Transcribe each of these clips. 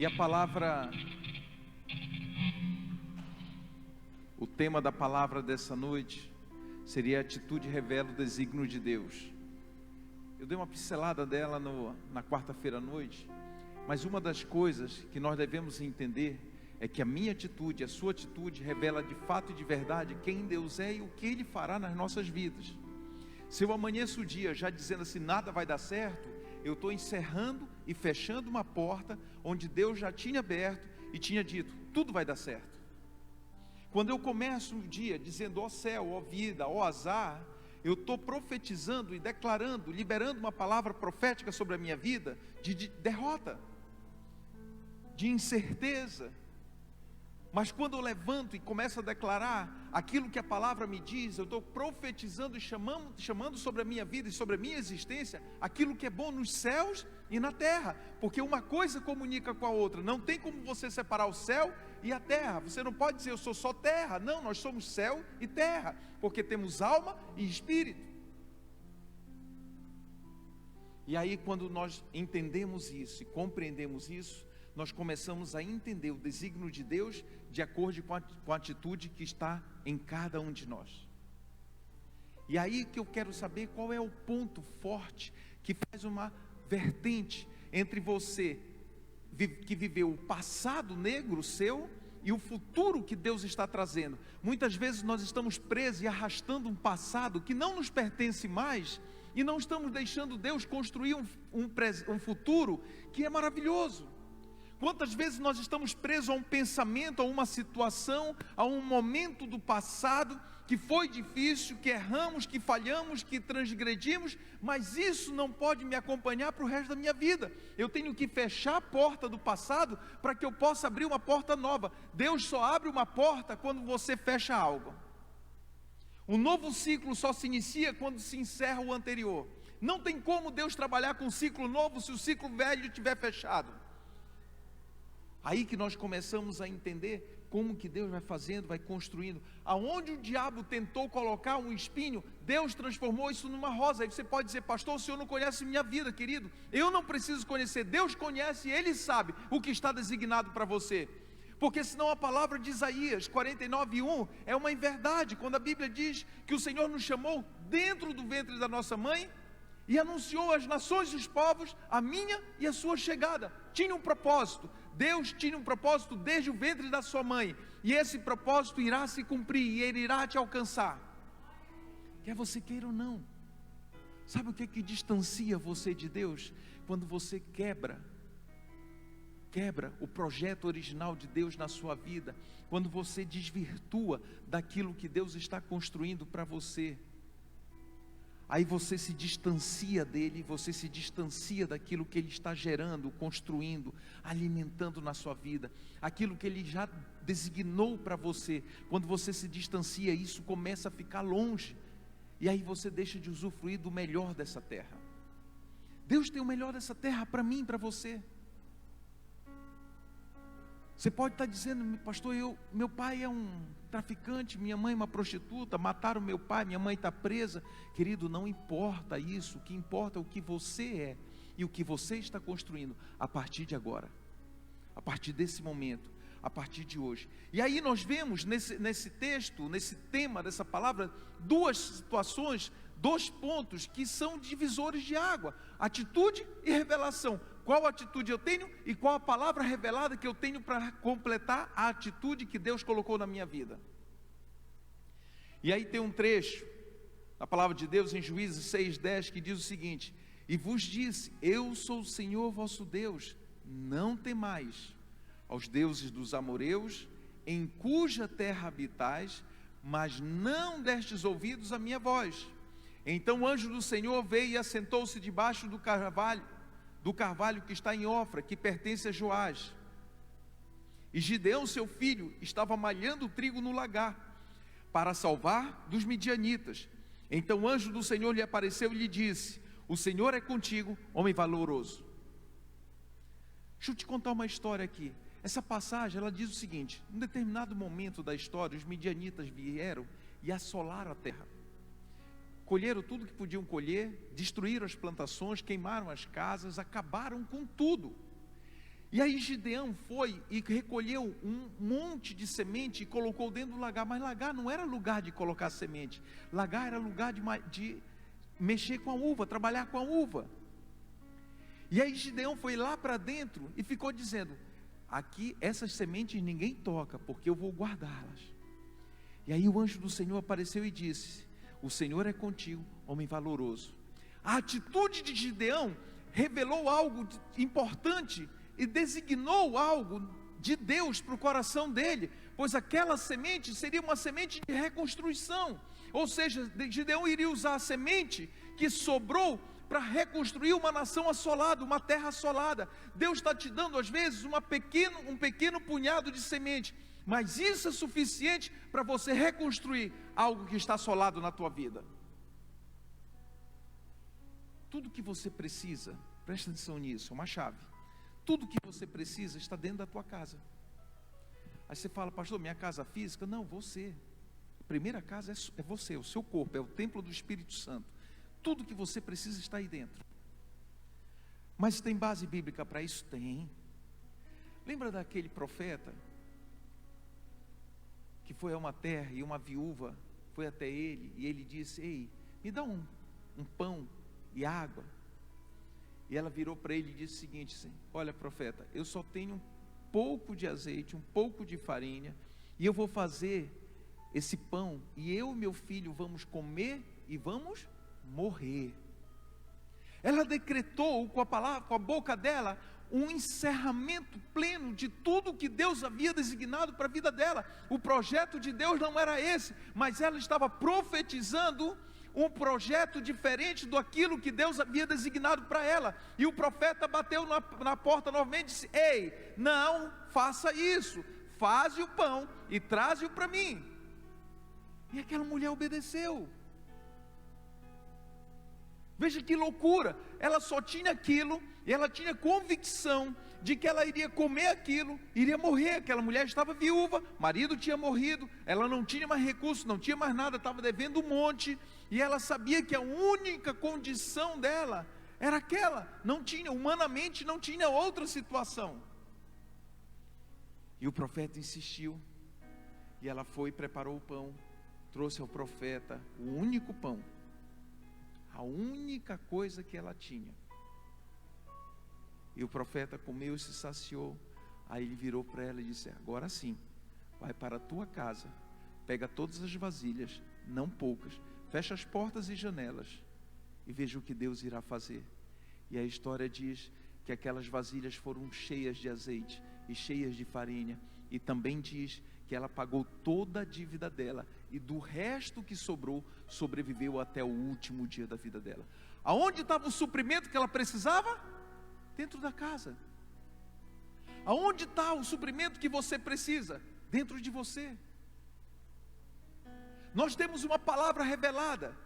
E a palavra, o tema da palavra dessa noite seria: a atitude revela o desígnio de Deus. Eu dei uma pincelada dela na quarta-feira à noite, mas uma das coisas que nós devemos entender é que a minha atitude, a sua atitude, revela de fato e de verdade quem Deus é e o que Ele fará nas nossas vidas. Se eu amanheço o dia já dizendo assim, nada vai dar certo, eu estou encerrando e fechando uma porta onde Deus já tinha aberto e tinha dito, tudo vai dar certo. Quando eu começo o dia dizendo, ó céu, ó vida, ó azar, eu estou profetizando e declarando, liberando uma palavra profética sobre a minha vida de derrota, de incerteza. Mas quando eu levanto e começo a declarar aquilo que a palavra me diz, eu estou profetizando e chamando sobre a minha vida e sobre a minha existência aquilo que é bom nos céus e na terra, porque uma coisa comunica com a outra. Não tem como você separar o céu e a terra. Você não pode dizer eu sou só terra. Não, nós somos céu e terra, porque temos alma e espírito. E aí, quando nós entendemos isso e compreendemos isso, nós começamos a entender o desígnio de Deus de acordo com a atitude que está em cada um de nós. E aí que eu quero saber qual é o ponto forte que faz uma vertente entre você que viveu o passado negro seu e o futuro que Deus está trazendo. Muitas vezes nós estamos presos e arrastando um passado que não nos pertence mais e não estamos deixando Deus construir um futuro que é maravilhoso. Quantas vezes nós estamos presos a um pensamento, a uma situação, a um momento do passado que foi difícil, que erramos, que falhamos, que transgredimos, mas isso não pode me acompanhar para o resto da minha vida. Eu tenho que fechar a porta do passado para que eu possa abrir uma porta nova. Deus só abre uma porta quando você fecha algo. Um novo ciclo só se inicia quando se encerra o anterior. Não tem como Deus trabalhar com um ciclo novo se o ciclo velho estiver fechado. Aí que nós começamos a entender como que Deus vai fazendo, vai construindo. Aonde o diabo tentou colocar um espinho, Deus transformou isso numa rosa. Aí você pode dizer, pastor, o senhor não conhece minha vida, querido. Eu não preciso conhecer, Deus conhece e Ele sabe o que está designado para você. Porque senão a palavra de Isaías 49:1 é uma inverdade, quando a Bíblia diz que o Senhor nos chamou dentro do ventre da nossa mãe e anunciou às nações e os povos a minha e a sua chegada. Tinha um propósito. Deus tinha um propósito desde o ventre da sua mãe, e esse propósito irá se cumprir, e Ele irá te alcançar, quer você queira ou não. Sabe o que distancia você de Deus? Quando você quebra o projeto original de Deus na sua vida, quando você desvirtua daquilo que Deus está construindo para você. Aí você se distancia dele, você se distancia daquilo que ele está gerando, construindo, alimentando na sua vida, aquilo que ele já designou para você. Quando você se distancia, isso começa a ficar longe, e aí você deixa de usufruir do melhor dessa terra. Deus tem o melhor dessa terra para mim, para você. Você pode estar dizendo, pastor, meu pai é um traficante, minha mãe é uma prostituta, mataram meu pai, minha mãe está presa. Querido, não importa isso, o que importa é o que você é e o que você está construindo a partir de agora, a partir desse momento, a partir de hoje. E aí nós vemos nesse texto, nesse tema dessa palavra, duas situações, dois pontos que são divisores de água: atitude e revelação. Qual atitude eu tenho e qual a palavra revelada que eu tenho para completar a atitude que Deus colocou na minha vida. E aí tem um trecho da palavra de Deus em Juízes 6:10 que diz o seguinte: e vos disse, eu sou o Senhor vosso Deus, não temais aos deuses dos amoreus, em cuja terra habitais, mas não destes ouvidos à minha voz. Então o anjo do Senhor veio e assentou-se debaixo do carvalho que está em Ofra, que pertence a Joás. E Gideão seu filho estava malhando o trigo no lagar, para salvar dos midianitas. Então o anjo do Senhor lhe apareceu e lhe disse, o Senhor é contigo, homem valoroso. Deixa eu te contar uma história aqui. Essa passagem, ela diz o seguinte: em um determinado momento da história, os midianitas vieram e assolaram a terra. Colheram tudo que podiam colher, destruíram as plantações, queimaram as casas, acabaram com tudo. E aí Gideão foi e recolheu um monte de semente e colocou dentro do lagar. Mas lagar não era lugar de colocar semente. Lagar era lugar de mexer com a uva, trabalhar com a uva. E aí Gideão foi lá para dentro e ficou dizendo: aqui essas sementes ninguém toca, porque eu vou guardá-las. E aí o anjo do Senhor apareceu e disse: o Senhor é contigo, homem valoroso. A atitude de Gideão revelou algo importante e designou algo de Deus para o coração dele, pois aquela semente seria uma semente de reconstrução. Ou seja, Gideão iria usar a semente que sobrou para reconstruir uma nação assolada, uma terra assolada. Deus está te dando às vezes um pequeno punhado de semente, mas isso é suficiente para você reconstruir algo que está assolado na tua vida. Tudo que você precisa, presta atenção nisso, é uma chave. Tudo que você precisa está dentro da tua casa. Aí você fala: pastor, minha casa física? Não, você. A primeira casa é você, o seu corpo, é o templo do Espírito Santo. Tudo que você precisa está aí dentro. Mas tem base bíblica para isso? Tem. Lembra daquele profeta que foi a uma terra e uma viúva foi até ele e ele disse: ei, me dá um pão e água. E ela virou para ele e disse o seguinte: assim, olha, profeta, eu só tenho um pouco de azeite, um pouco de farinha, e eu vou fazer esse pão, e eu e meu filho vamos comer e vamos morrer. Ela decretou com a palavra, com a boca dela, um encerramento pleno de tudo que Deus havia designado para a vida dela. O projeto de Deus não era esse, mas ela estava profetizando um projeto diferente daquilo que Deus havia designado para ela. E o profeta bateu na porta novamente e disse: ei, não faça isso, faze o pão e traze-o para mim. E aquela mulher obedeceu. Veja que loucura, ela só tinha aquilo, e ela tinha convicção de que ela iria comer aquilo, iria morrer. Aquela mulher estava viúva, marido tinha morrido, ela não tinha mais recursos, não tinha mais nada, estava devendo um monte, e ela sabia que a única condição dela era aquela, não tinha, humanamente não tinha outra situação. E o profeta insistiu, e ela foi e preparou o pão, trouxe ao profeta o único pão, a única coisa que ela tinha. E o profeta comeu e se saciou. Aí ele virou para ela e disse: agora sim, vai para a tua casa, pega todas as vasilhas, não poucas, fecha as portas e janelas, e veja o que Deus irá fazer. E a história diz que aquelas vasilhas foram cheias de azeite e cheias de farinha, e também diz que ela pagou toda a dívida dela, e do resto que sobrou, sobreviveu até o último dia da vida dela. Aonde estava o suprimento que ela precisava? Dentro da casa. Aonde está o suprimento que você precisa? Dentro de você. Nós temos uma palavra revelada,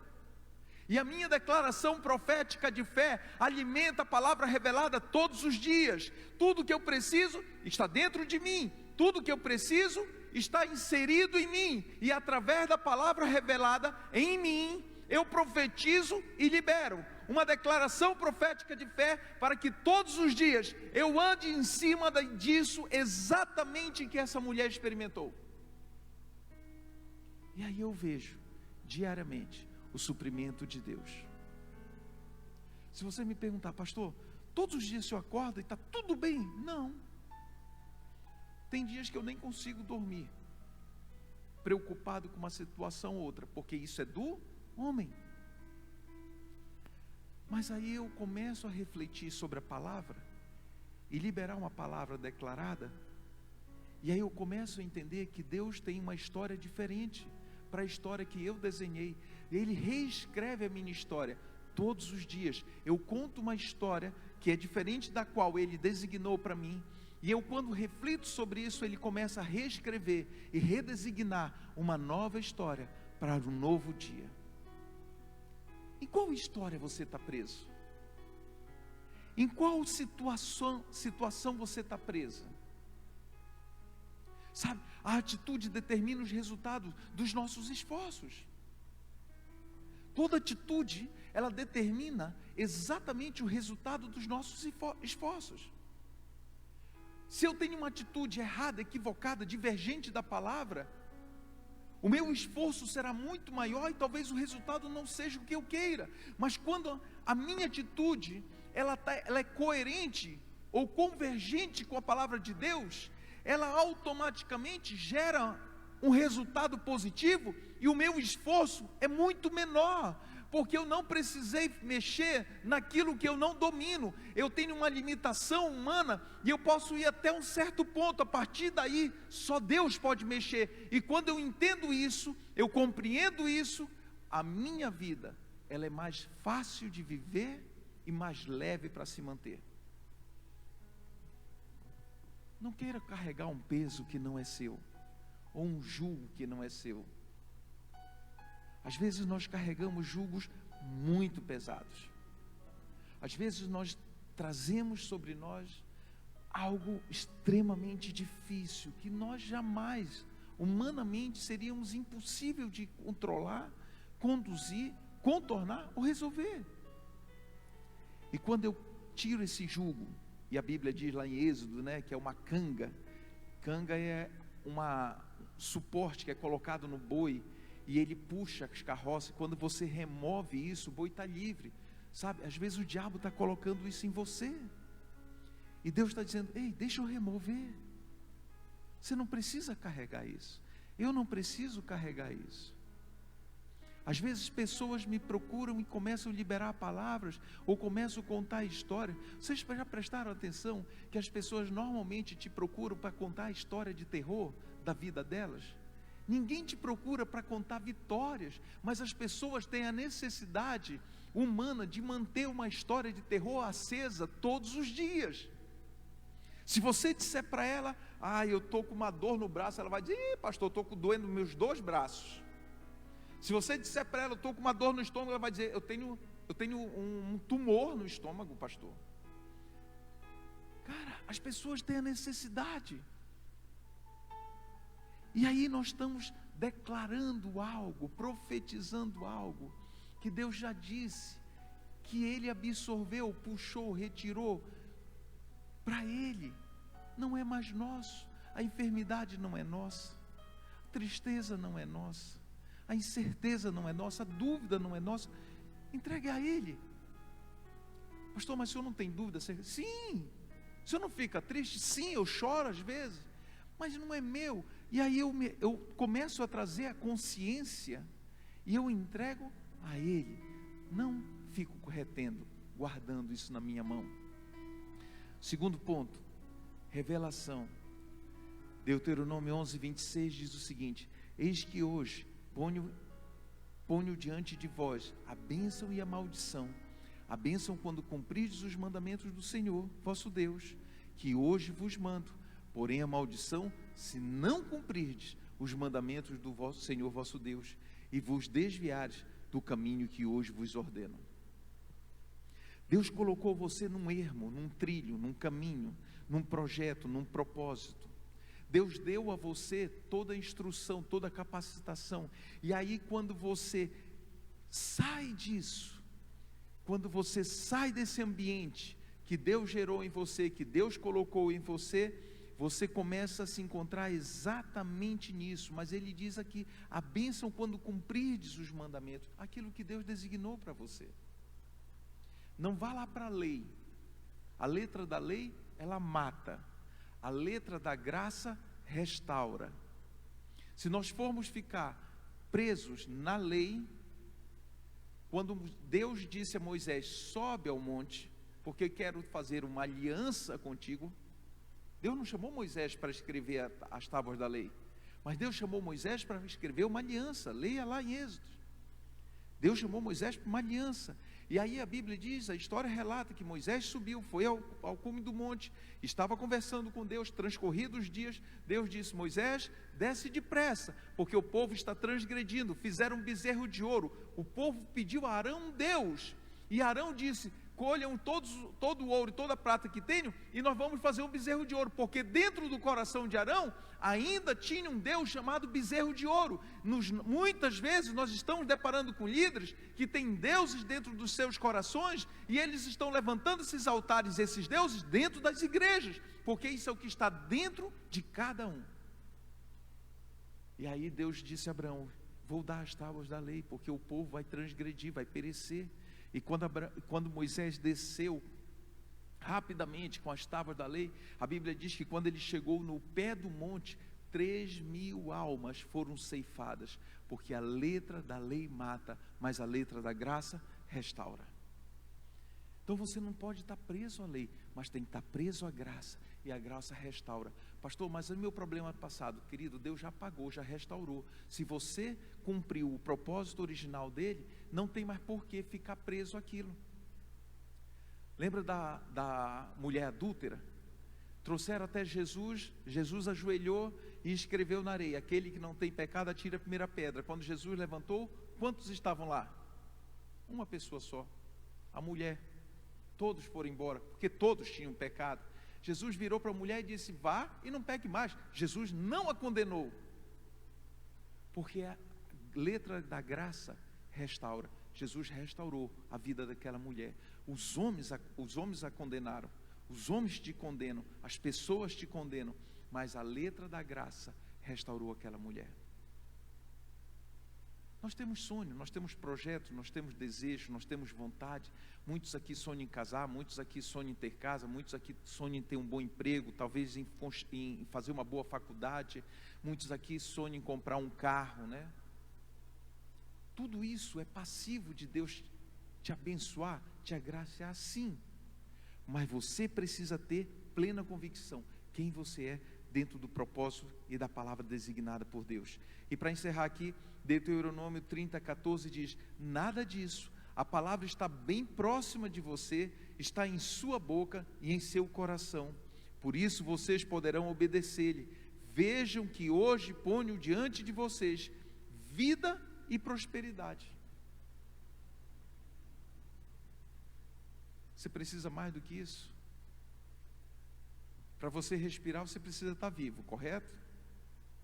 e a minha declaração profética de fé alimenta a palavra revelada todos os dias. Tudo que eu preciso está dentro de mim, tudo que eu preciso está inserido em mim, e através da palavra revelada em mim, eu profetizo e libero uma declaração profética de fé, para que todos os dias eu ande em cima disso exatamente que essa mulher experimentou. E aí eu vejo diariamente o suprimento de Deus. Se você me perguntar: pastor, todos os dias o senhor acorda e está tudo bem? Não. Tem dias que eu nem consigo dormir, preocupado com uma situação ou outra, porque isso é do homem. Mas aí eu começo a refletir sobre a palavra e liberar uma palavra declarada, e aí eu começo a entender que Deus tem uma história diferente para a história que eu desenhei. Ele reescreve a minha história todos os dias. Eu conto uma história que é diferente da qual Ele designou para mim, e eu, quando reflito sobre isso, Ele começa a reescrever e redesignar uma nova história para um novo dia. Em qual história você está preso? Em qual situação você está presa? Sabe, a atitude determina os resultados dos nossos esforços. Toda atitude, ela determina exatamente o resultado dos nossos esforços. Se eu tenho uma atitude errada, equivocada, divergente da palavra, o meu esforço será muito maior e talvez o resultado não seja o que eu queira. Mas quando a minha atitude, ela é coerente ou convergente com a palavra de Deus, ela automaticamente gera um resultado positivo e o meu esforço é muito menor, porque eu não precisei mexer naquilo que eu não domino. Eu tenho uma limitação humana e eu posso ir até um certo ponto. A partir daí, só Deus pode mexer. E quando eu entendo isso, eu compreendo isso, a minha vida, ela é mais fácil de viver e mais leve para se manter. Não queira carregar um peso que não é seu, ou um jugo que não é seu. Às vezes nós carregamos jugos muito pesados. Às vezes nós trazemos sobre nós algo extremamente difícil, que nós jamais, humanamente, seríamos impossível de controlar, conduzir, contornar ou resolver. E quando eu tiro esse jugo, e a Bíblia diz lá em Êxodo, que é uma canga. Canga é suporte que é colocado no boi, e ele puxa as carroças. Quando você remove isso, o boi está livre, sabe? Às vezes o diabo está colocando isso em você, e Deus está dizendo: ei, deixa eu remover. Você não precisa carregar isso, eu não preciso carregar isso. Às vezes pessoas me procuram e começam a liberar palavras, ou começam a contar histórias. Vocês já prestaram atenção que as pessoas normalmente te procuram para contar a história de terror da vida delas? Ninguém te procura para contar vitórias, mas as pessoas têm a necessidade humana de manter uma história de terror acesa todos os dias. Se você disser para ela: eu estou com uma dor no braço, ela vai dizer: pastor, eu estou doendo meus 2 braços. Se você disser para ela: eu estou com uma dor no estômago, ela vai dizer: eu tenho um tumor no estômago, pastor. Cara, as pessoas têm a necessidade. E aí nós estamos declarando algo, profetizando algo, que Deus já disse, que Ele absorveu, puxou, retirou, para Ele, não é mais nosso. A enfermidade não é nossa, a tristeza não é nossa, a incerteza não é nossa, a dúvida não é nossa. Entregue a Ele. Pastor, mas o senhor não tem dúvida? Sim. O senhor não fica triste? Sim, eu choro às vezes, mas não é meu. E aí eu começo a trazer a consciência, e eu entrego a Ele. Não fico retendo, guardando isso na minha mão. Segundo ponto, revelação. Deuteronômio 11:26 diz o seguinte: eis que hoje ponho diante de vós a bênção e a maldição. A bênção quando cumprirdes os mandamentos do Senhor, vosso Deus, que hoje vos mando. Porém a maldição, se não cumprirdes os mandamentos do vosso Senhor, vosso Deus, e vos desviares do caminho que hoje vos ordeno. Deus colocou você num ermo, num trilho, num caminho, num projeto, num propósito. Deus deu a você toda a instrução, toda a capacitação. E aí quando você sai disso, quando você sai desse ambiente que Deus gerou em você, que Deus colocou em você, você começa a se encontrar exatamente nisso. Mas Ele diz aqui: a bênção quando cumprirdes os mandamentos, aquilo que Deus designou para você. Não vá lá para a lei. A letra da lei, ela mata. A letra da graça restaura. Se nós formos ficar presos na lei, quando Deus disse a Moisés: sobe ao monte, porque eu quero fazer uma aliança contigo. Deus não chamou Moisés para escrever as tábuas da lei, mas Deus chamou Moisés para escrever uma aliança. Leia lá em Êxodo. Deus chamou Moisés para uma aliança. E aí a Bíblia diz, a história relata que Moisés subiu, foi ao cume do monte, estava conversando com Deus. Transcorridos os dias, Deus disse: Moisés, desce depressa, porque o povo está transgredindo. Fizeram um bezerro de ouro. O povo pediu a Arão um Deus, e Arão disse: colham todo o ouro e toda a prata que tenho, e nós vamos fazer um bezerro de ouro, porque dentro do coração de Arão, ainda tinha um Deus chamado bezerro de ouro. Muitas vezes nós estamos deparando com líderes que têm deuses dentro dos seus corações, e eles estão levantando esses altares, esses deuses, dentro das igrejas, porque isso é o que está dentro de cada um. E aí Deus disse a Abraão: vou dar as tábuas da lei, porque o povo vai transgredir, vai perecer. E quando Moisés desceu rapidamente com as tábuas da lei, a Bíblia diz que quando ele chegou no pé do monte, 3.000 almas foram ceifadas, porque a letra da lei mata, mas a letra da graça restaura. Então você não pode estar preso à lei, mas tem que estar preso à graça, e a graça restaura. Pastor, mas o meu problema passado, querido, Deus já pagou, já restaurou. Se você cumpriu o propósito original dele, não tem mais por que ficar preso àquilo. Lembra da mulher adúltera? Trouxeram até Jesus, Jesus ajoelhou e escreveu na areia: aquele que não tem pecado atira a primeira pedra. Quando Jesus levantou, quantos estavam lá? Uma pessoa só, a mulher. Todos foram embora, porque todos tinham pecado. Jesus virou para a mulher e disse: vá e não peque mais. Jesus não a condenou, porque a letra da graça restaura. Jesus restaurou a vida daquela mulher. Os homens a condenaram, os homens te condenam, as pessoas te condenam, mas a letra da graça restaurou aquela mulher. Nós temos sonho, nós temos projetos, nós temos desejos, nós temos vontade. Muitos aqui sonham em casar, muitos aqui sonham em ter casa, muitos aqui sonham em ter um bom emprego, talvez em fazer uma boa faculdade, muitos aqui sonham em comprar um carro, né? Tudo isso é passivo de Deus te abençoar, te agraciar, sim. Mas você precisa ter plena convicção quem você é dentro do propósito e da palavra designada por Deus. E para encerrar aqui, Deuteronômio 30:14 diz: nada disso, a palavra está bem próxima de você, está em sua boca e em seu coração, por isso vocês poderão obedecer-lhe. Vejam que hoje ponho diante de vocês vida e prosperidade. Você precisa mais do que isso? Para você respirar, você precisa estar vivo, correto?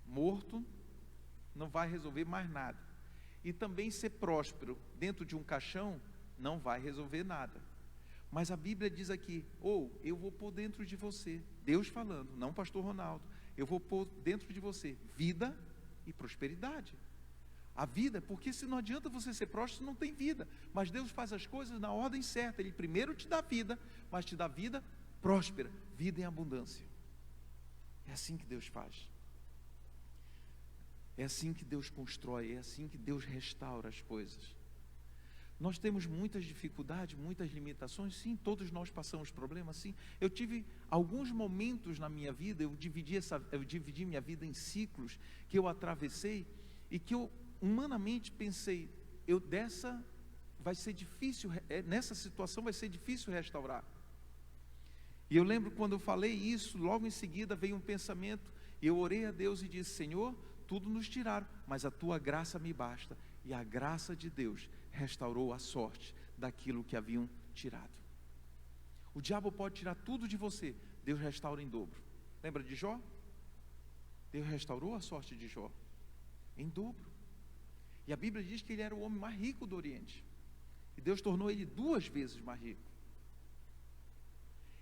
Morto não vai resolver mais nada. E também ser próspero dentro de um caixão não vai resolver nada. Mas a Bíblia diz aqui: eu vou pôr dentro de você, Deus falando, não pastor Ronaldo, eu vou pôr dentro de você vida e prosperidade. A vida, porque se não adianta você ser próspero, não tem vida. Mas Deus faz as coisas na ordem certa. Ele primeiro te dá vida, mas te dá vida próspera, vida em abundância. É assim que Deus faz. É assim que Deus constrói, é assim que Deus restaura as coisas. Nós temos muitas dificuldades, muitas limitações, sim, todos nós passamos problemas, sim. Eu tive alguns momentos na minha vida, eu dividi minha vida em ciclos que eu atravessei e que eu humanamente pensei, vai ser difícil, nessa situação vai ser difícil restaurar. E eu lembro quando eu falei isso, logo em seguida veio um pensamento, e eu orei a Deus e disse: Senhor, tudo nos tiraram, mas a tua graça me basta. E a graça de Deus restaurou a sorte daquilo que haviam tirado. O diabo pode tirar tudo de você, Deus restaura em dobro. Lembra de Jó? Deus restaurou a sorte de Jó em dobro. E a Bíblia diz que ele era o homem mais rico do Oriente, e Deus tornou ele 2 vezes mais rico.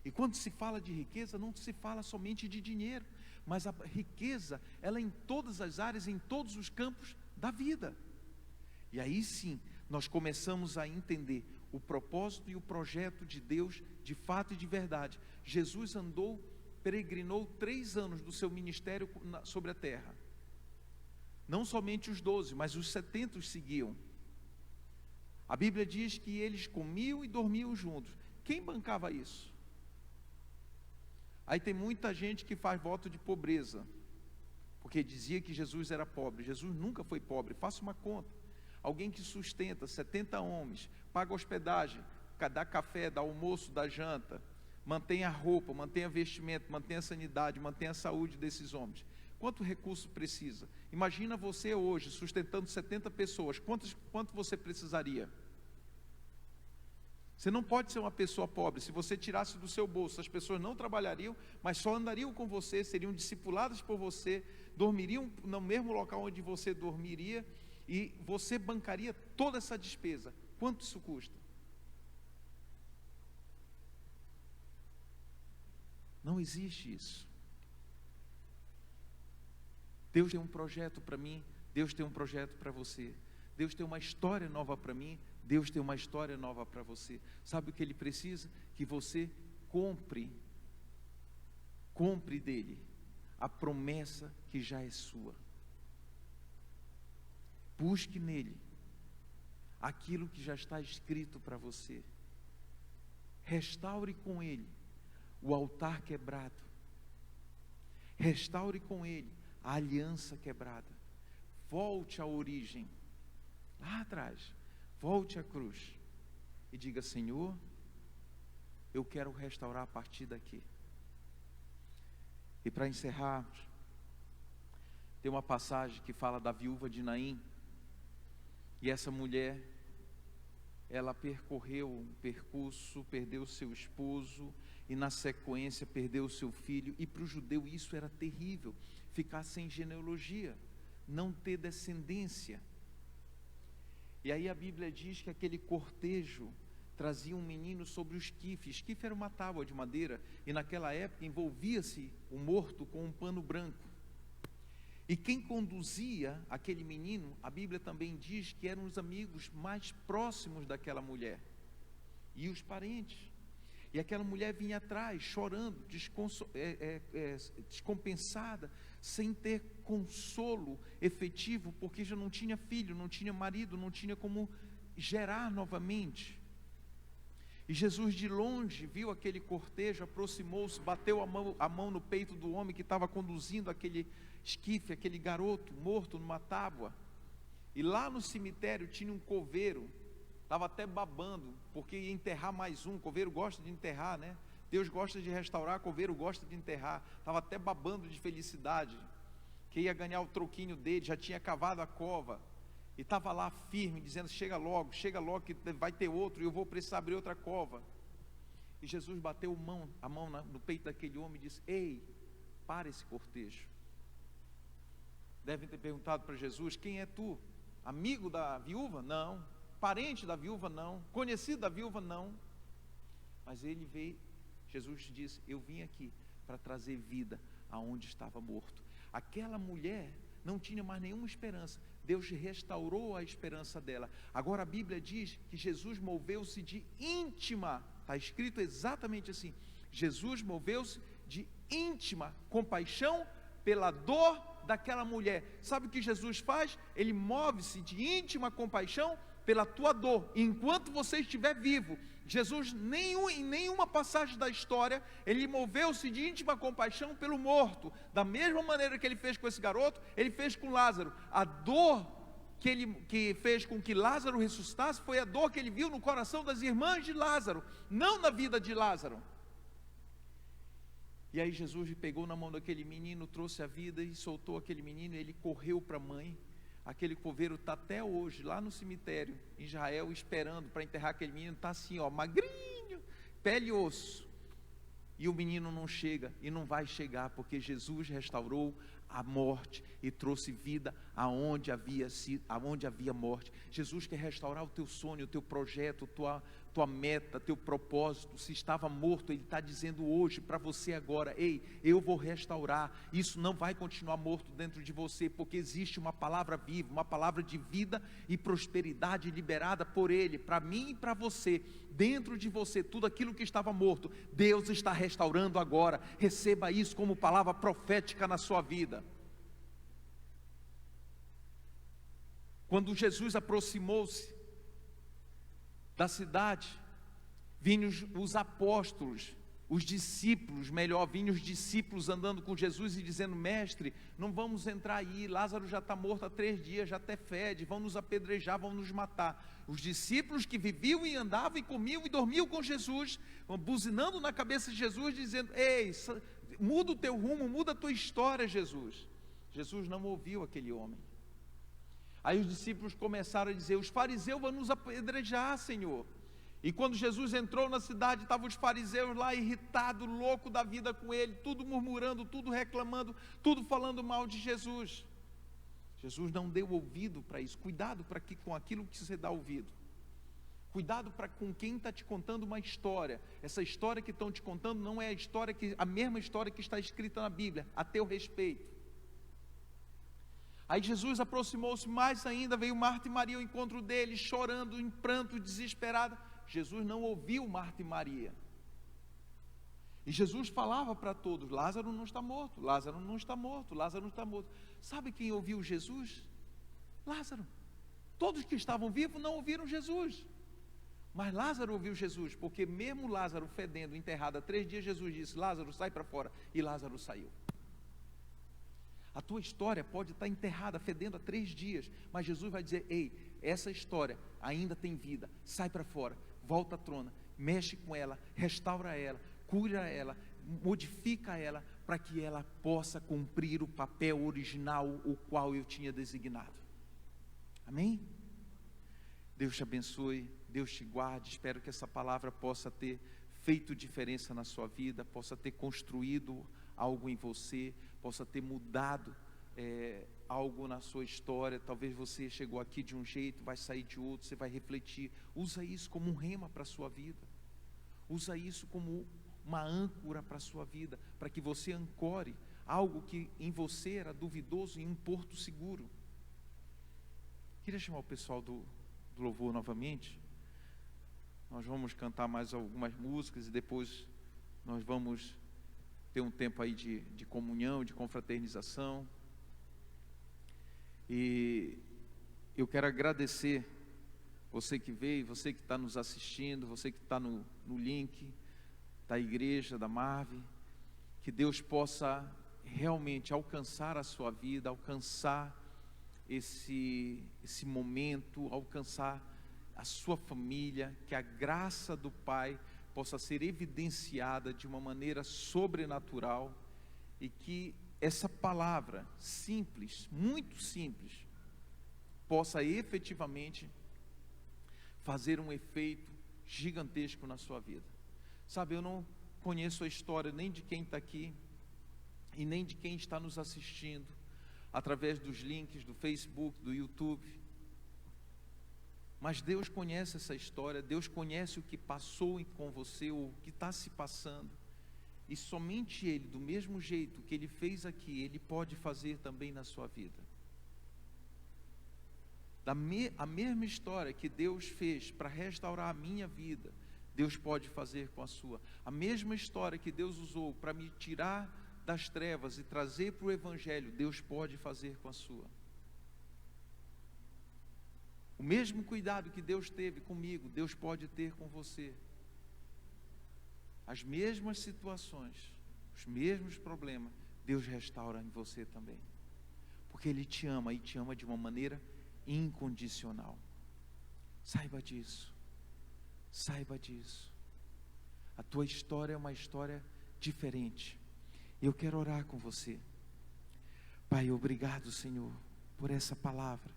E quando se fala de riqueza, não se fala somente de dinheiro, mas a riqueza, ela é em todas as áreas, em todos os campos da vida. E aí sim, nós começamos a entender o propósito e o projeto de Deus, de fato e de verdade. Jesus peregrinou 3 anos do seu ministério sobre a terra. Não somente os 12, mas os 70 os seguiam. A Bíblia diz que eles comiam e dormiam juntos. Quem bancava isso? Aí tem muita gente que faz voto de pobreza, porque dizia que Jesus era pobre. Jesus nunca foi pobre. Faça uma conta. Alguém que sustenta 70 homens, paga hospedagem, dá café, dá almoço, dá janta, mantém a roupa, mantém a vestimento, mantém a sanidade, mantém a saúde desses homens. Quanto recurso precisa? Imagina você hoje sustentando 70 pessoas. Quanto você precisaria? Você não pode ser uma pessoa pobre. Se você tirasse do seu bolso, as pessoas não trabalhariam, mas só andariam com você, seriam discipuladas por você, dormiriam no mesmo local onde você dormiria, e você bancaria toda essa despesa. Quanto isso custa? Não existe isso. Deus tem um projeto para mim, Deus tem um projeto para você. Deus tem uma história nova para mim, Deus tem uma história nova para você. Sabe o que Ele precisa? Que você compre dEle a promessa que já é sua. Busque nele aquilo que já está escrito para você. Restaure com Ele o altar quebrado. Restaure com Ele a aliança quebrada. Volte à origem, lá atrás. Volte à cruz e diga: Senhor, eu quero restaurar a partir daqui. E para encerrar, tem uma passagem que fala da viúva de Naim. E essa mulher, ela percorreu um percurso, perdeu seu esposo, e na sequência perdeu seu filho. E para o judeu isso era terrível, ficar sem genealogia, não ter descendência. E aí a Bíblia diz que aquele cortejo trazia um menino sobre o esquife. Esquife era uma tábua de madeira, e naquela época envolvia-se o morto com um pano branco. E quem conduzia aquele menino, a Bíblia também diz que eram os amigos mais próximos daquela mulher, e os parentes. E aquela mulher vinha atrás, chorando, descompensada, sem ter consolo efetivo, porque já não tinha filho, não tinha marido, não tinha como gerar novamente. E Jesus de longe viu aquele cortejo, aproximou-se, bateu a mão no peito do homem que estava conduzindo aquele esquife, aquele garoto morto numa tábua. E lá no cemitério tinha um coveiro, estava até babando, porque ia enterrar mais um. Coveiro gosta de enterrar, né? Deus gosta de restaurar, coveiro gosta de enterrar. Estava até babando de felicidade, que ia ganhar o troquinho dele, já tinha cavado a cova, e estava lá firme, dizendo: chega logo que vai ter outro, e eu vou precisar abrir outra cova. E Jesus bateu a mão no peito daquele homem e disse: ei, para esse cortejo. Devem ter perguntado para Jesus: quem é tu? Amigo da viúva? Não. Parente da viúva? Não. Conhecido da viúva? Não. Mas ele veio, Jesus disse: eu vim aqui para trazer vida aonde estava morto. Aquela mulher não tinha mais nenhuma esperança. Deus restaurou a esperança dela. Agora a Bíblia diz que Jesus moveu-se de íntima, está escrito exatamente assim: Jesus moveu-se de íntima compaixão pela dor daquela mulher. Sabe o que Jesus faz? Ele move-se de íntima compaixão pela tua dor, enquanto você estiver vivo. Jesus, em nenhuma passagem da história, ele moveu-se de íntima compaixão pelo morto. Da mesma maneira que ele fez com esse garoto, ele fez com Lázaro. A dor que fez com que Lázaro ressuscitasse foi a dor que ele viu no coração das irmãs de Lázaro, não na vida de Lázaro. E aí Jesus pegou na mão daquele menino, trouxe a vida e soltou aquele menino, e ele correu para a mãe. Aquele coveiro está até hoje lá no cemitério em Israel, esperando para enterrar aquele menino. Está assim, ó, magrinho, pele e osso. E o menino não chega, e não vai chegar, porque Jesus restaurou a morte e trouxe vida aonde havia morte. Jesus quer restaurar o teu sonho, o teu projeto, tua meta, teu propósito. Se estava morto, Ele está dizendo hoje para você agora: ei, eu vou restaurar. Isso não vai continuar morto dentro de você, porque existe uma palavra viva, uma palavra de vida e prosperidade liberada por Ele, para mim e para você. Dentro de você, tudo aquilo que estava morto, Deus está restaurando agora. Receba isso como palavra profética na sua vida. Quando Jesus aproximou-se da cidade, vinham os apóstolos, os discípulos, vinham os discípulos andando com Jesus e dizendo: mestre, não vamos entrar aí, Lázaro já está morto há 3 dias, já até fede, vão nos apedrejar, vão nos matar. Os discípulos que viviam e andavam e comiam e dormiam com Jesus, buzinando na cabeça de Jesus, dizendo: ei, muda o teu rumo, muda a tua história, Jesus. Jesus não ouviu aquele homem. Aí os discípulos começaram a dizer: os fariseus vão nos apedrejar, Senhor. E quando Jesus entrou na cidade, estavam os fariseus lá irritados, loucos da vida com ele, tudo murmurando, tudo reclamando, tudo falando mal de Jesus. Jesus não deu ouvido para isso. Cuidado com aquilo que você dá ouvido. Cuidado com quem está te contando uma história. Essa história que estão te contando não é a mesma história que está escrita na Bíblia, a teu respeito. Aí Jesus aproximou-se mais ainda, veio Marta e Maria ao encontro dele, chorando, em pranto, desesperada. Jesus não ouviu Marta e Maria. E Jesus falava para todos: Lázaro não está morto, Lázaro não está morto, Lázaro não está morto. Sabe quem ouviu Jesus? Lázaro. Todos que estavam vivos não ouviram Jesus. Mas Lázaro ouviu Jesus, porque mesmo Lázaro fedendo, enterrado há 3 dias, Jesus disse: Lázaro, sai para fora. E Lázaro saiu. A tua história pode estar enterrada, fedendo há 3 dias, mas Jesus vai dizer: ei, essa história ainda tem vida, sai para fora, volta à trona, mexe com ela, restaura ela, cura ela, modifica ela, para que ela possa cumprir o papel original, o qual eu tinha designado. Amém? Deus te abençoe, Deus te guarde. Espero que essa palavra possa ter feito diferença na sua vida, possa ter construído algo em você, possa ter mudado algo na sua história. Talvez você chegou aqui de um jeito, vai sair de outro, você vai refletir. Usa isso como um rema para a sua vida. Usa isso como uma âncora para a sua vida, para que você ancore algo que em você era duvidoso em um porto seguro. Queria chamar o pessoal do louvor novamente. Nós vamos cantar mais algumas músicas e depois nós vamos ter um tempo aí de comunhão, de confraternização. E eu quero agradecer você que veio, você que está nos assistindo, você que está no link da igreja, da Marve. Que Deus possa realmente alcançar a sua vida, alcançar esse momento, alcançar a sua família, que a graça do Pai possa ser evidenciada de uma maneira sobrenatural, e que essa palavra simples, muito simples, possa efetivamente fazer um efeito gigantesco na sua vida. Sabe, eu não conheço a história nem de quem está aqui e nem de quem está nos assistindo através dos links do Facebook, do YouTube, mas Deus conhece essa história, Deus conhece o que passou com você, ou o que está se passando, e somente Ele, do mesmo jeito que Ele fez aqui, Ele pode fazer também na sua vida. A mesma história que Deus fez para restaurar a minha vida, Deus pode fazer com a sua. A mesma história que Deus usou para me tirar das trevas e trazer para o Evangelho, Deus pode fazer com a sua. O mesmo cuidado que Deus teve comigo, Deus pode ter com você. As mesmas situações, os mesmos problemas, Deus restaura em você também. Porque Ele te ama, e te ama de uma maneira incondicional. Saiba disso. Saiba disso. A tua história é uma história diferente. Eu quero orar com você. Pai, obrigado, Senhor, por essa palavra.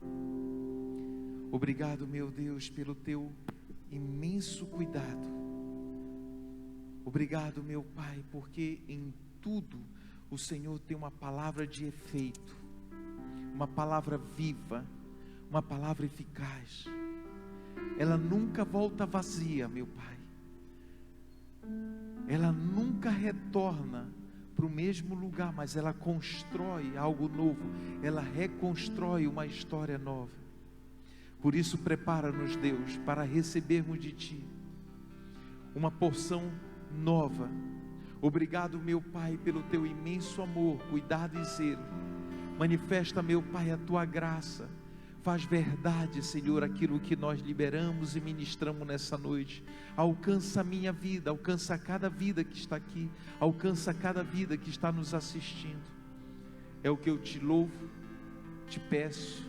Obrigado, meu Deus, pelo teu imenso cuidado. Obrigado, meu Pai, porque em tudo o Senhor tem uma palavra de efeito, uma palavra viva, uma palavra eficaz. Ela nunca volta vazia, meu Pai. Ela nunca retorna para o mesmo lugar, mas ela constrói algo novo, ela reconstrói uma história nova. Por isso, prepara-nos, Deus, para recebermos de Ti uma porção nova. Obrigado, meu Pai, pelo Teu imenso amor, cuidado e zelo. Manifesta, meu Pai, a Tua graça. Faz verdade, Senhor, aquilo que nós liberamos e ministramos nessa noite. Alcança a minha vida, alcança cada vida que está aqui, alcança cada vida que está nos assistindo. É o que eu te louvo, te peço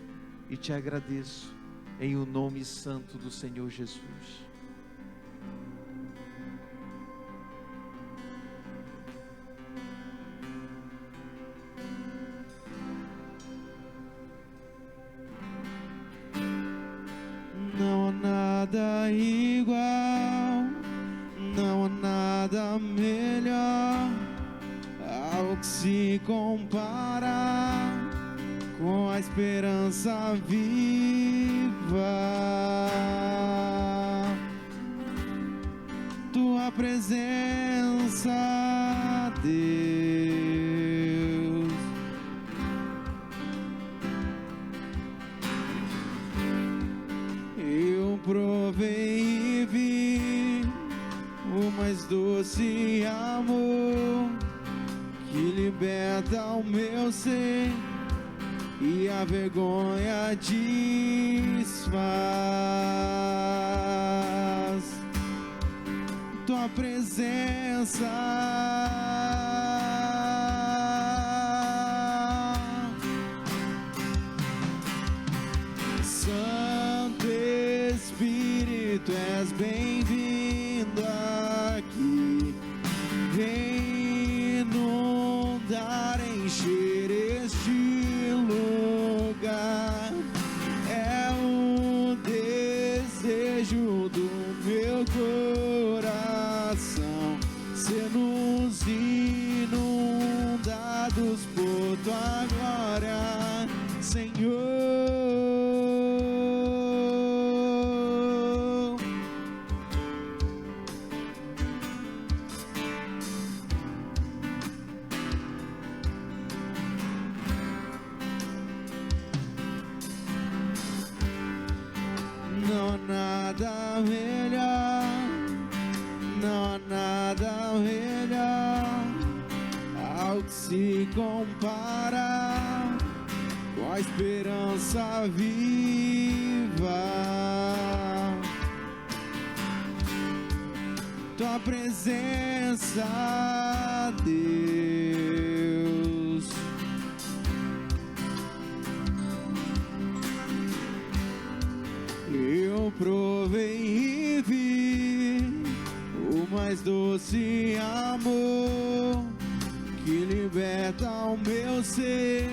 e te agradeço, em o nome santo do Senhor Jesus. Não há nada igual. ao que se compara com a esperança viva. Tua presença, Deus, eu provei e vi o mais doce amor que liberta o meu ser e a vergonha desfaz. Tua presença, Santo Espírito, és bem-vindo aqui. Vem inundar, encher este lugar. É o desejo do meu coração, sermos inundados por tua glória, Senhor. Não há nada melhor, não há nada melhor ao que se compara com a esperança viva. Tua presença, Deus, eu provei e vi o mais doce amor que liberta o meu ser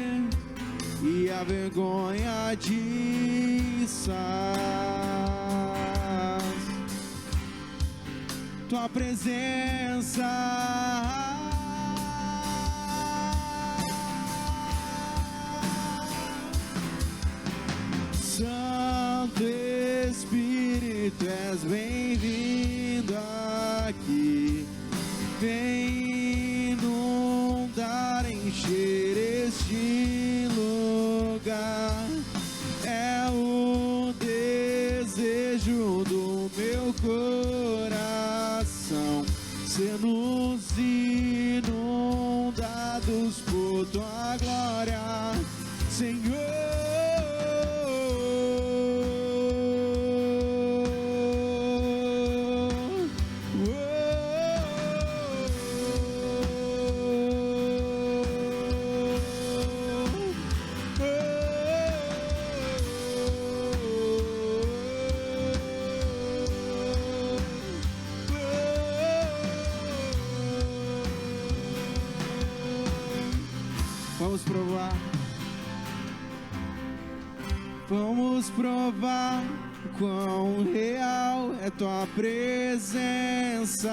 e a vergonha desfaz. Tua presença, Santo Espírito, és bem-vindo aqui. Vem inundar, encher este lugar. É o desejo do meu coração, sermos inundados por tua glória, Senhor. Vamos provar, vamos provar quão real é tua presença.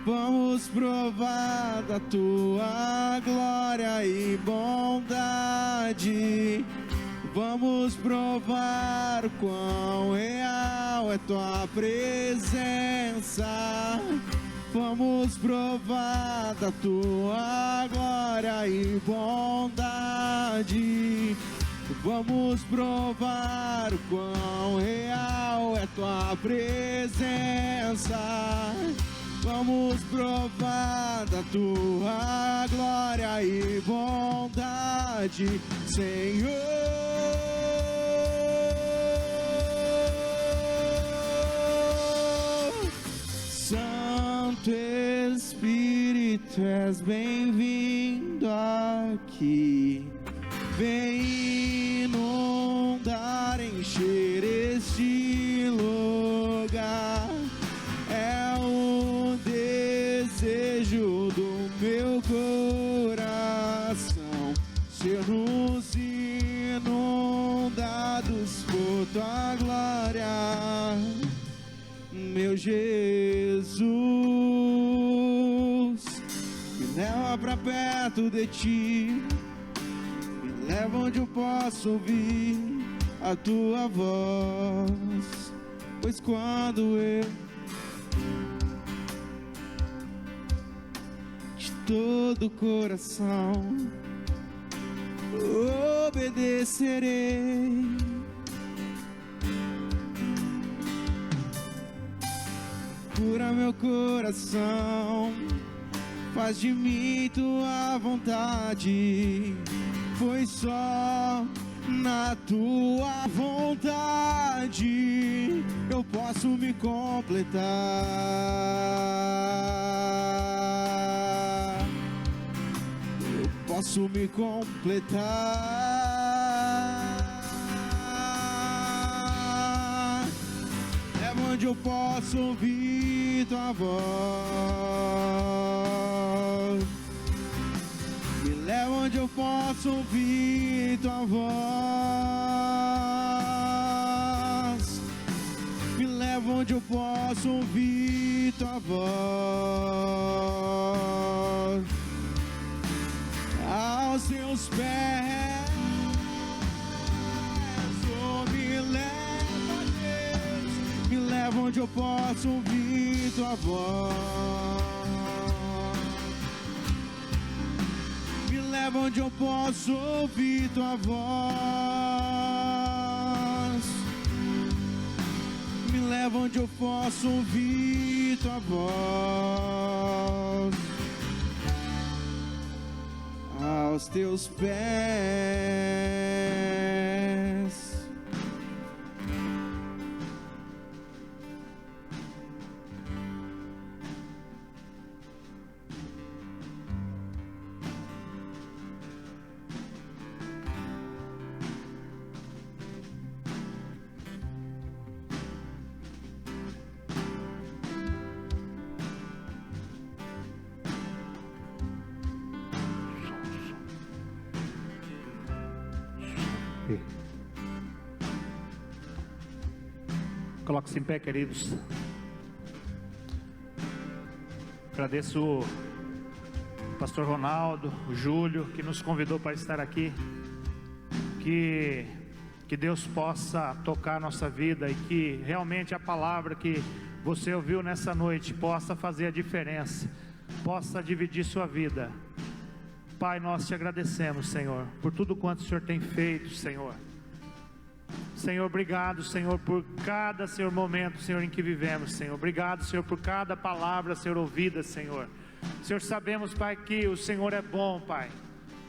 Vamos provar da tua glória e bondade. Vamos provar quão real é tua presença. Vamos provar da tua glória e bondade. Vamos provar quão real é tua presença. Vamos provar da tua glória e bondade, Senhor. Santo Espírito, és bem-vindo aqui. Vem inundar, encher este lugar. É o desejo do meu coração, sermos inundados por tua glória, meu Jesus. Que nela leva pra perto de ti, me leva onde eu posso ouvir a tua voz. Pois quando eu de todo o coração obedecerei, cura meu coração, faz de mim tua vontade, pois só na tua vontade eu posso me completar. Eu posso me completar. Leva onde eu posso ouvir tua voz. Me leva onde eu posso ouvir tua voz. Me leva onde eu posso ouvir tua voz. Aos teus pés, oh, me leva, Deus. Me leva onde eu posso ouvir tua voz. Leva onde eu posso ouvir tua voz. Me leva onde eu posso ouvir tua voz. Aos teus pés. Coloque-se em pé, queridos. Agradeço o pastor Ronaldo, o Júlio, que nos convidou para estar aqui. Que Deus possa tocar a nossa vida e que realmente a palavra que você ouviu nessa noite possa fazer a diferença, possa dividir sua vida. Pai, nós te agradecemos, Senhor, por tudo quanto o Senhor tem feito, Senhor. Senhor, obrigado, Senhor, por cada, Senhor, momento, Senhor, em que vivemos, Senhor. Obrigado, Senhor, por cada palavra, Senhor, ouvida, Senhor. Senhor, sabemos, Pai, que o Senhor é bom, Pai.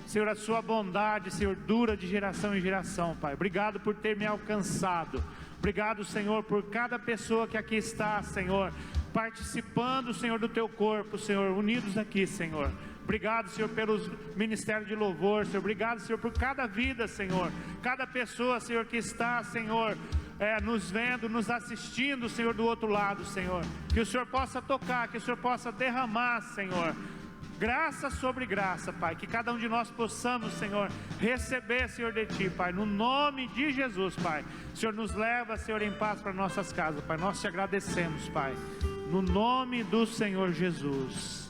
Senhor, a sua bondade, Senhor, dura de geração em geração, Pai. Obrigado por ter me alcançado. Obrigado, Senhor, por cada pessoa que aqui está, Senhor, participando, Senhor, do teu corpo, Senhor, unidos aqui, Senhor. Obrigado, Senhor, pelos ministérios de louvor, Senhor. Obrigado, Senhor, por cada vida, Senhor. Cada pessoa, Senhor, que está, Senhor, nos vendo, nos assistindo, Senhor, do outro lado, Senhor. Que o Senhor possa tocar, que o Senhor possa derramar, Senhor, graça sobre graça, Pai. Que cada um de nós possamos, Senhor, receber, Senhor, de Ti, Pai. No nome de Jesus, Pai. O Senhor nos leva, Senhor, em paz para nossas casas, Pai. Nós te agradecemos, Pai. No nome do Senhor Jesus.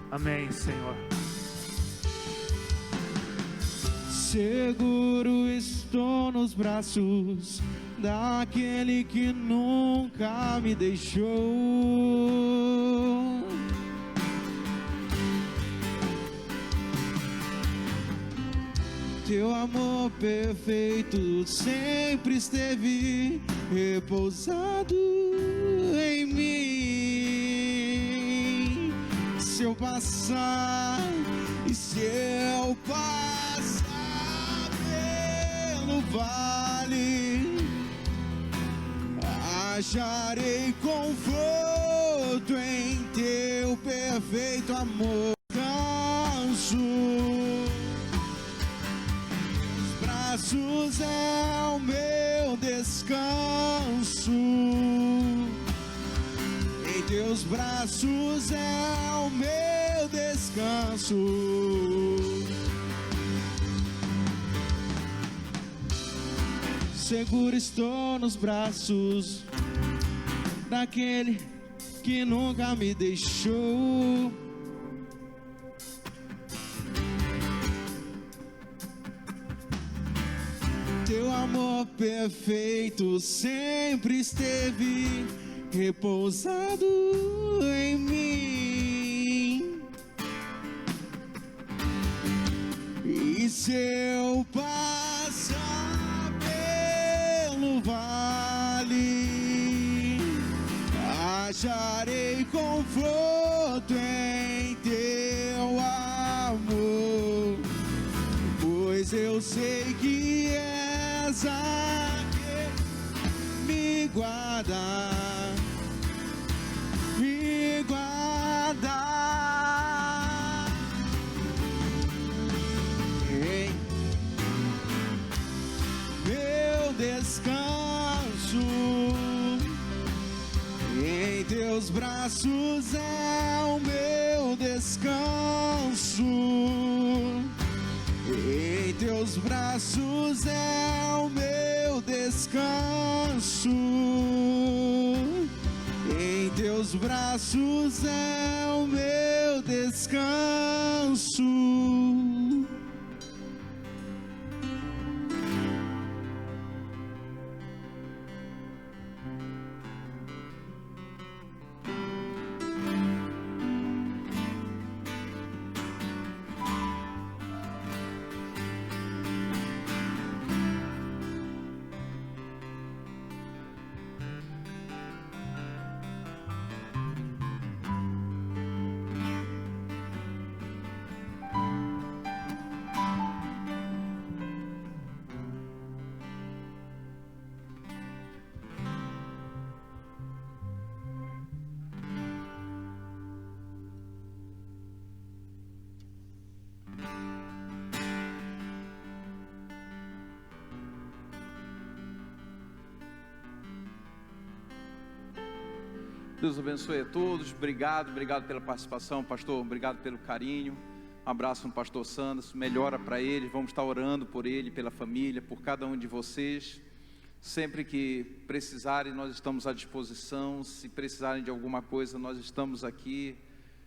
Amém, Senhor. Seguro estou nos braços daquele que nunca me deixou. Teu amor perfeito sempre esteve repousado em mim. Se eu passar e se eu passar pelo vale, acharei conforto em teu perfeito amor. Canso, os braços é o meu descanso. Em teus braços é o meu descanso. Seguro estou nos braços daquele que nunca me deixou. teu amor perfeito sempre esteve repousado em mim. E se eu passar pelo vale, acharei conforto em teu amor, pois eu sei que és aquele que me guarda, me guarda. Em meu descanso, em teus braços é o meu descanso. Em teus braços é o meu descanso. Em teus braços é o meu descanso. Deus abençoe a todos. Obrigado pela participação, pastor. Obrigado pelo carinho. Um abraço no pastor Sanders. Melhora para ele. Vamos estar orando por ele, pela família, por cada um de vocês. Sempre que precisarem, nós estamos à disposição. Se precisarem de alguma coisa, nós estamos aqui.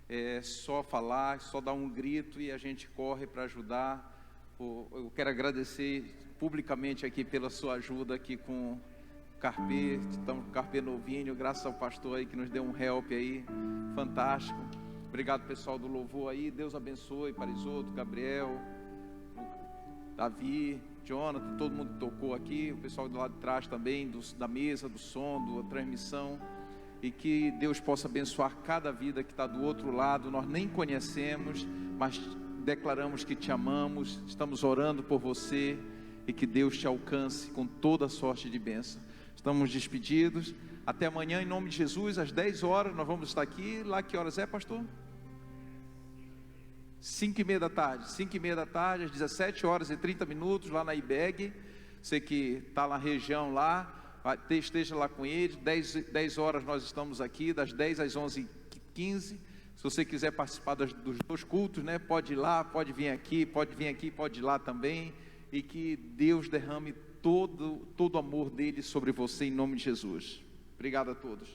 É só falar, só dar um grito e a gente corre para ajudar. Eu quero agradecer publicamente aqui pela sua ajuda aqui com Carpê, estamos com o Carpê novinho, graças ao pastor aí que nos deu um help aí, fantástico. Obrigado pessoal do louvor aí, Deus abençoe, Parisoto, Gabriel, Davi, Jonathan, todo mundo que tocou aqui, o pessoal do lado de trás também, da mesa, do som, da transmissão, e que Deus possa abençoar cada vida que está do outro lado. Nós nem conhecemos, mas declaramos que te amamos, estamos orando por você, e que Deus te alcance com toda sorte de bênção. Estamos despedidos, até amanhã em nome de Jesus, às 10 horas, nós vamos estar aqui. Lá que horas é, pastor? 5:30 da tarde, 5:30 da tarde, às 17 horas e 30 minutos, lá na IBEG. Você que está na região lá, esteja lá com eles. 10 horas nós estamos aqui, das 10 às 11h15. Se você quiser participar dos dois cultos, né, pode ir lá, pode vir aqui, pode ir lá também. E que Deus derrame todo o amor dele sobre você, em nome de Jesus. Obrigado a todos.